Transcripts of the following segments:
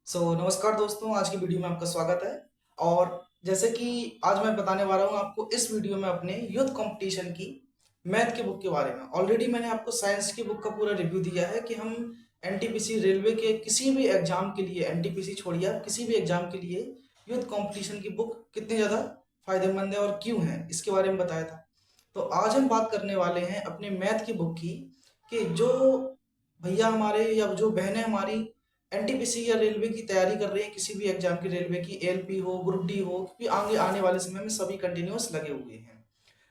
नमस्कार दोस्तों, आज की वीडियो में आपका स्वागत है। और जैसे कि आज मैं बताने वाला हूँ आपको इस वीडियो में अपने यूथ कंपटीशन की मैथ की बुक के बारे में। ऑलरेडी मैंने आपको साइंस की बुक का पूरा रिव्यू दिया है कि हम एनटीपीसी रेलवे के किसी भी एग्जाम के लिए, एनटीपीसी छोड़िए आप, किसी भी एग्जाम के लिए यूथ कंपटीशन की बुक कितनी ज़्यादा फायदेमंद है और क्यों है, इसके बारे में बताया था। तो आज हम बात करने वाले हैं अपने मैथ की बुक की, कि जो भैया हमारे या जो बहनें हमारी एनटीपीसी या रेलवे की तैयारी कर रहे हैं, किसी भी एग्जाम की, रेलवे की एएलपी हो, ग्रुप डी हो, क्योंकि आगे आने वाले समय में सभी कंटिन्यूअस लगे हुए हैं।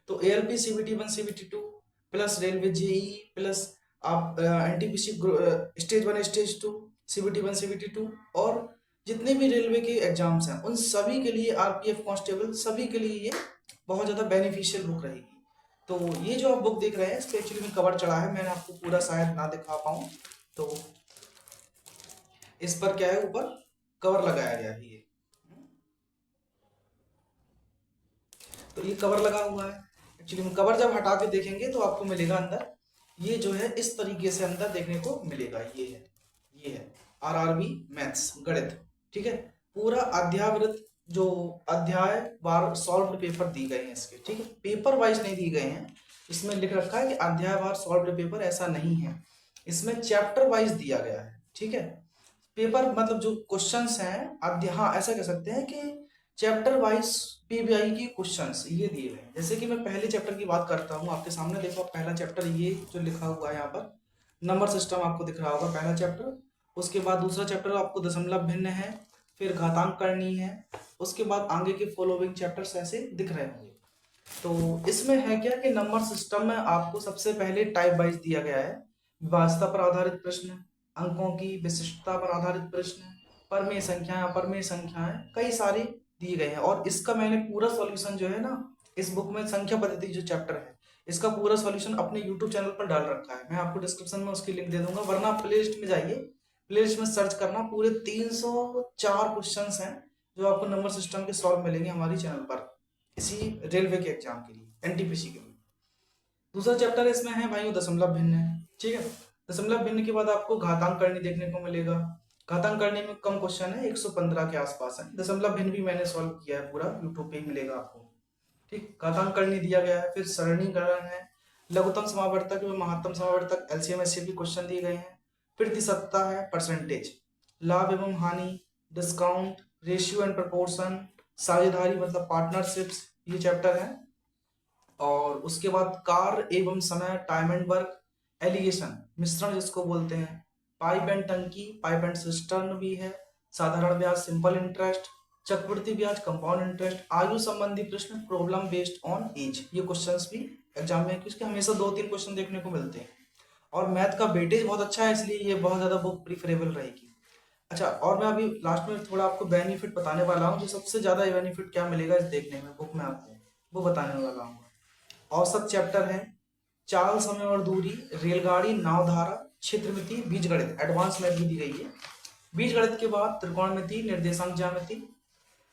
तो ALP CBT 1 CBT 2 plus railway JE plus आप NTPC stage 1 stage 2 CBT 1 CBT 2 और जितने भी रेलवे के एग्जाम्स हैं उन सभी के लिए, आरपीएफ कांस्टेबल सभी के लिए ये बहुत ज़्यादा बेनिफिशियल बुक रहेगी। तो ये जो आप बुक देख रहे हैं इस पे एक्चुअली में कवर चढ़ा है, मैंने आपको पूरा शायद ना दिखा पाऊँ, तो इस पर क्या है, ऊपर कवर लगाया गया है ये। तो ये कवर लगा हुआ है। एक्चुअली में कवर जब हटा के देखेंगे तो आपको मिलेगा अंदर ये जो है इस तरीके से अंदर देखने को मिलेगा। ये है आरआरबी मैथ्स गणित, ठीक है। पूरा अध्यावृत जो अध्याय वार सॉल्व्ड पेपर दी गए हैं इसके, ठीक है। पेपर वाइज नहीं दी गए हैं, इसमें लिख रखा है कि अध्याय वार सॉल्व्ड पेपर, ऐसा नहीं है, इसमें चैप्टर वाइज दिया गया है, ठीक है। पेपर मतलब जो क्वेश्चंस हैं अध्याय, हाँ ऐसा कह सकते हैं कि चैप्टर वाइज पीबीआई की क्वेश्चंस ये दिए गए हैं। जैसे कि मैं पहले चैप्टर की बात करता हूँ आपके सामने, देखो पहला चैप्टर ये जो लिखा हुआ है यहाँ पर, नंबर सिस्टम आपको दिख रहा होगा पहला चैप्टर। उसके बाद दूसरा चैप्टर आपको दशमलव भिन्न है, फिर घातांक करनी है, उसके बाद आगे के फॉलोइंग चैप्टर्स ऐसे दिख रहे होंगे। तो इसमें है क्या कि नंबर सिस्टम में आपको सबसे पहले टाइप वाइज दिया गया है, विभाज्यता पर आधारित प्रश्न, अंकों की विशिष्टता पर आधारित प्रश्न, परमेय संख्याएं, अपरमेय संख्याएं, कई सारे दिए गए हैं। और इसका मैंने पूरा सॉल्यूशन जो है ना, इस बुक में संख्या पद्धति जो चैप्टर है इसका पूरा सॉल्यूशन अपने यूट्यूब चैनल पर डाल रखा है। मैं आपको डिस्क्रिप्शन में उसकी लिंक दे दूंगा, वरना प्ले लिस्ट में जाइए, प्ले लिस्ट में सर्च करना, पूरे 304 क्वेश्चन हैं जो आपको नंबर सिस्टम के सॉल्व मिलेंगे हमारी चैनल पर, इसी रेलवे के एग्जाम के लिए, एनटीपीसी के लिए। दूसरा चैप्टर इसमें है भाई दशमलव भिन्न है, ठीक है। दशमलव भिन्न के बाद आपको घातांक करनी देखने को मिलेगा। घातांक करने में कम क्वेश्चन है, 115 के आसपास है। दशमलव भिन्न भी मैंने सॉल्व किया है पूरा, यूट्यूब पे ही मिलेगा आपको, ठीक। घातांक करनी दिया गया है, फिर सरणीकरण है, लघुत्तम समावर्तक व महत्तम समावर्तक, एलसीएम एचसीएफ भी क्वेश्चन दिए गए हैं। फिर तिसत्ता है परसेंटेज, लाभ एवं हानि, डिस्काउंट, रेशियो एंड प्रपोर्शन, साझेदारी मतलब पार्टनरशिप्स, ये चैप्टर है। और उसके बाद कार्य एवं समय, टाइम एंड वर्क, एलिगेशन मिश्रण जिसको बोलते हैं, पाइप एंड टंकी, पाइप एंड सिस्टर्न भी है, साधारण ब्याज सिंपल इंटरेस्ट, चक्रवृद्धि ब्याज कंपाउंड इंटरेस्ट, आयु संबंधी प्रश्न, प्रॉब्लम बेस्ड ऑन एज, ये क्वेश्चंस भी एग्जाम में इसके हमेशा 2-3 क्वेश्चन देखने को मिलते हैं। और मैथ का वेटेज बहुत अच्छा है, इसलिए ये बहुत ज्यादा बुक प्रीफरेबल रहेगी। अच्छा, और मैं अभी लास्ट में थोड़ा आपको बेनिफिट बताने वाला हूँ, जो सबसे ज्यादा बेनिफिट क्या मिलेगा इस देखने में बुक में आपको, वो बताने वाला हूँ। औसत चैप्टर है, चाल, समय और दूरी, रेलगाड़ी, नावधारा, क्षेत्रमिति, बीजगणित, एडवांस मैथ भी दी गई है। बीजगणित के बाद त्रिकोणमिति, निर्देशांक ज्यामिति,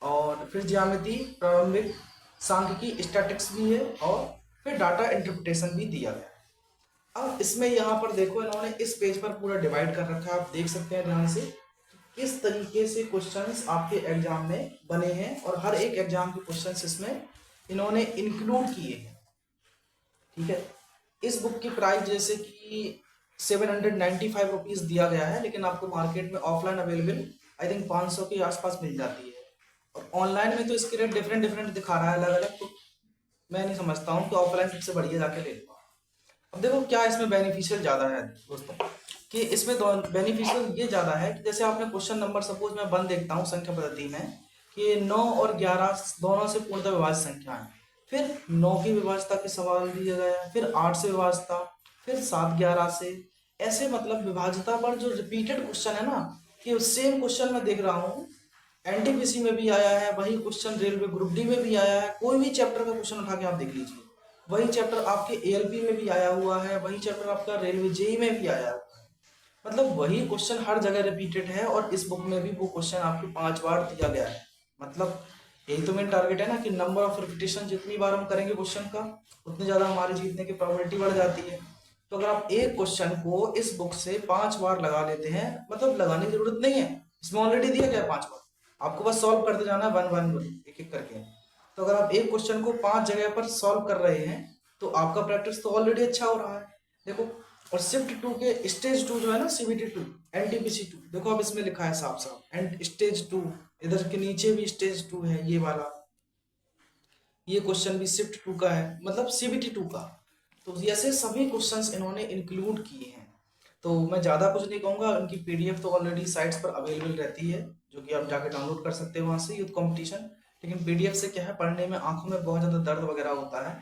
और फिर ज्यामिति, प्रारंभिक, सांख्यिकी, स्टैटिक्स भी है, और फिर डाटा इंटरप्रिटेशन भी दिया गया है। अब इसमें यहाँ पर देखो, इन्होंने इस पेज पर पूरा डिवाइड कर रखा है, आप देख सकते हैं ध्यान से किस तरीके से क्वेश्चंस आपके एग्जाम में बने हैं, और हर एक एग्जाम के क्वेश्चंस इसमें इन्होंने इंक्लूड किए हैं, ठीक है। इस बुक की प्राइस जैसे कि 795 रुपीज दिया गया है, लेकिन आपको मार्केट में ऑफलाइन अवेलेबल आई थिंक 500 के आसपास मिल जाती है, और ऑनलाइन में तो इसके रेट डिफरेंट डिफरेंट दिखा रहा है अलग अलग। तो मैं नहीं समझता हूँ कि ऑफलाइन सबसे बढ़िया जाके ले लो। अब देखो क्या इसमें बेनिफिशियल ज़्यादा है दोस्तों, कि इसमें बेनिफिशियल ये ज़्यादा है कि जैसे आपने क्वेश्चन नंबर, सपोज मैं 1 देखता हूँ संख्या पद्धति में, कि 9 और 11 दोनों से पूर्णतः विभाज्य संख्या है, फिर 9 की विभाज्यता के सवाल दिया गया, फिर 8 से विभाज्यता, फिर 7 11 से, ऐसे मतलब विभाज्यता पर जो रिपीटेड क्वेश्चन है ना, कि सेम क्वेश्चन मैं देख रहा हूँ एनटीपीसी में भी आया है, वही क्वेश्चन रेलवे ग्रुप डी में भी आया है, कोई भी चैप्टर का क्वेश्चन उठा के आप देख लीजिए, वही चैप्टर आपके एएलपी में भी आया हुआ है, वही चैप्टर आपका रेलवे जेई में भी आया हुआ है, मतलब वही क्वेश्चन हर जगह रिपीटेड है, और इस बुक में भी वो क्वेश्चन आपको 5 बार दिया गया है। मतलब यही तो मेन टारगेट है ना, कि नंबर ऑफ रिपीटेशन जितनी बार हम करेंगे क्वेश्चन का, उतनी ज्यादा हमारी जीतने की प्रोबेबिलिटी बढ़ जाती है। तो अगर आप एक क्वेश्चन को इस बुक से 5 बार लगा लेते हैं, मतलब लगाने की जरूरत नहीं है, इसमें ऑलरेडी दिया गया है 5 बार, आपको बस सॉल्व करते जाना है 1 1 1 एक एक करके। तो अगर आप एक क्वेश्चन को 5 जगह पर सॉल्व कर रहे हैं तो आपका प्रैक्टिस तो ऑलरेडी अच्छा हो रहा है। देखो, और शिफ्ट 2 के स्टेज 2 जो है ना, CBT 2 NTPC 2, देखो अब इसमें लिखा है साफ साफ एंड स्टेज 2, इधर के नीचे भी स्टेज 2 है, ये वाला, ये क्वेश्चन भी शिफ्ट 2 का है, मतलब CBT 2 का। तो ऐसे सभी क्वेश्चंस इन्होंने इंक्लूड किए हैं। तो मैं ज़्यादा कुछ नहीं कहूँगा, उनकी PDF तो ऑलरेडी साइट्स पर अवेलेबल रहती है, जो कि आप जाके डाउनलोड कर सकते हो वहाँ से, यूथ कंपटीशन। लेकिन PDF से क्या है, पढ़ने में आंखों में बहुत ज़्यादा दर्द वगैरह होता है।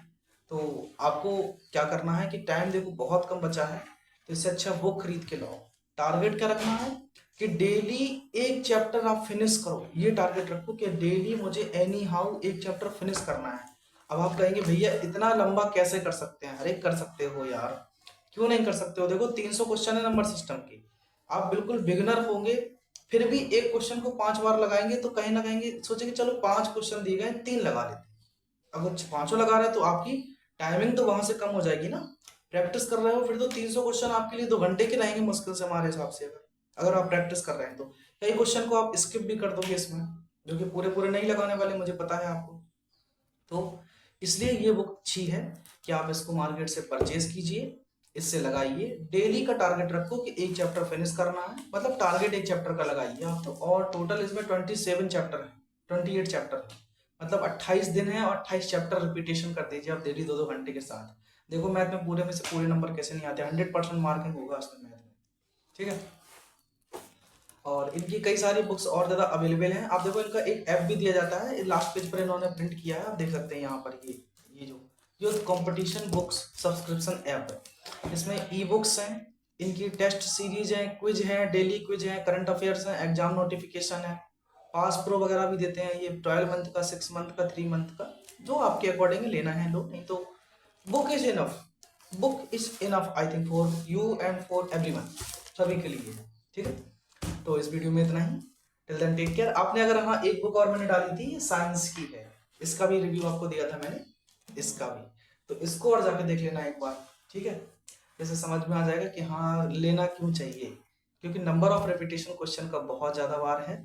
तो आपको क्या करना है कि टाइम देखो बहुत कम बचा है, तो इससे अच्छा बुक खरीद के लाओ। टारगेट क्या रखना है कि डेली एक चैप्टर आप फिनिश करो, ये टारगेट रखो कि डेली मुझे एनी हाउ एक चैप्टर फिनिश करना है। अब आप कहेंगे भैया इतना लंबा कैसे कर सकते हैं? अरे कर सकते हो यार, क्यों नहीं कर सकते हो? देखो 300 क्वेश्चन है नंबर सिस्टम के, आप बिल्कुल बिगिनर होंगे, फिर भी एक क्वेश्चन को 5 बार लगाएंगे तो कहीं ना कहीं सोचेंगे चलो 5 क्वेश्चन दिए गए 3 लगा लेते हैं। अगर 5 लगा रहे हैं तो आपकी टाइमिंग तो वहां से कम हो जाएगी ना। प्रैक्टिस कर रहे हो फिर तो 300 क्वेश्चन आपके लिए 2 घंटे के रहेंगे मुश्किल से, हमारे हिसाब से। अगर अगर आप प्रैक्टिस कर रहे हैं तो कई क्वेश्चन को आप स्किप भी कर दोगे इसमें, जो कि पूरे पूरे नहीं लगाने वाले, मुझे पता है आपको। तो इसलिए ये बुक अच्छी है कि आप इसको मार्केट से परचेज कीजिए, इससे लगाइए। डेली का टारगेट रखो कि एक चैप्टर फिनिश करना है, मतलब टारगेट एक चैप्टर का लगाइए आप तो। और टोटल इसमें 27 चैप्टर है, 28 चैप्टर है, मतलब 28 दिन है और 28 चैप्टर रिपीटेशन कर दीजिए आप डेली 2 2 घंटे के साथ। देखो मैथ में पूरे में से पूरे नंबर कैसे नहीं आते, 100% मार्किंग होगा उसमें मैथ में, ठीक है। और इनकी कई सारी बुक्स और ज़्यादा अवेलेबल हैं। आप देखो इनका एक ऐप भी दिया जाता है, लास्ट पेज पर इन्होंने प्रिंट किया है, आप देख सकते हैं यहाँ पर। ये जो youth competition books subscription app है, इसमें ई बुक्स हैं, इनकी टेस्ट सीरीज है, क्विज है, डेली क्विज है, करंट अफेयर्स है, एग्जाम नोटिफिकेशन है, पास प्रो वगैरह भी देते हैं। ये 12 मंथ का, 6 मंथ का, 3 मंथ का, जो आपके अकॉर्डिंग लेना है लो, नहीं तो book is enough. Book is enough I think for you and for everyone, सभी के लिए, ठीक है। तो इस वीडियो में इतना ही। Till then take care. आपने अगर, हाँ एक बुक और मैंने डाली थी, ये साइंस की है, इसका भी रिव्यू आपको दिया था मैंने, इसका भी, तो इसको और जाके देख लेना एक बार, ठीक है। जैसे समझ में आ जाएगा कि हाँ लेना क्यों चाहिए, क्योंकि नंबर ऑफ रेपिटेशन क्वेश्चन का बहुत ज़्यादा बार है,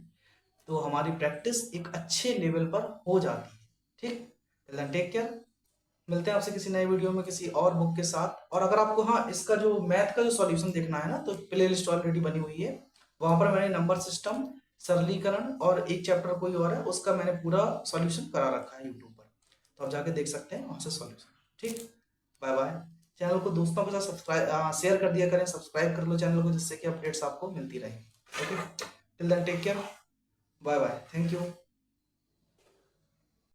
तो हमारी प्रैक्टिस एक अच्छे लेवल पर हो जाती है, ठीक। Till then take care. मिलते हैं आपसे किसी नए वीडियो में किसी और बुक के साथ। और अगर आपको, हाँ इसका जो मैथ का जो सॉल्यूशन देखना है ना, तो प्ले लिस्ट ऑलरेडी बनी हुई है, वहां पर मैंने नंबर सिस्टम, सरलीकरण और एक चैप्टर कोई और है, उसका मैंने पूरा सॉल्यूशन करा रखा है यूट्यूब पर, तो आप जाके देख सकते हैं वहां से सॉल्यूशन, ठीक। Bye bye. चैनल को दोस्तों के साथ सब्सक्राइब शेयर कर दिया करें, सब्सक्राइब कर लो चैनल को, जिससे कि अपडेट्स आपको मिलती रहे। Okay, till then take care, bye bye, thank you.